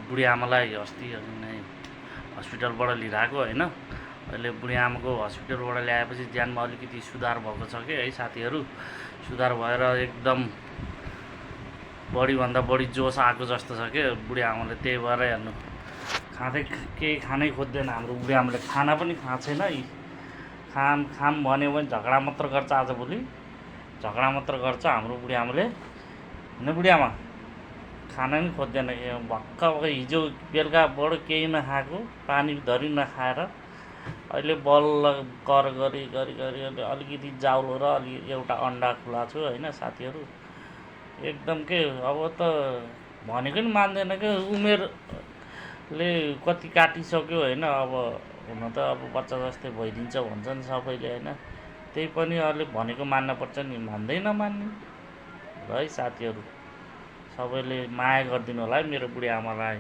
बुढी आमालाई अस्ति नै हस्पिटलबाट लिएर आएको होइन। अहिले बुढी आमाको हस्पिटलबाट ल्याएपछि ज्यानमा अलिकति सुधार भएको छ कि है साथीहरू। सुधार भएर एकदम बढीभन्दा बढी जोस आएको जस्तो छ कि बुढी आमाले। त्यही भएर हेर्नु केही खानै खोज्दैन हाम्रो बुढी आमाले। खाना पनि खाएको छैन। खाम भन्यो भने झगडा मात्र गर्छ। आजभोलि झगडा मात्र गर्छ हाम्रो बुढी आमाले। होइन बुढी आमा खाना नि खोज्दैन। भक्क हिजो बेलुकाबाट केही नखाएको, पानी धरि नखाएर अहिले बल्ल कर गरी अलिकति जाउलो र एउटा अन्डा खुवाएको छु होइन साथीहरू। एकदम के अब त भनेको नि मान्दैन क्या। उमेरले कति काटिसक्यो होइन। अब हुन त अब बच्चा जस्तै भइदिन्छ भन्छन् सबैले होइन। त्यही पनि अहिले भनेको मान्न पर्छ नि, मान्दै नमान्ने है साथीहरू। सबैले माया गरिदिनु होला है मेरो बुढी आमालाई।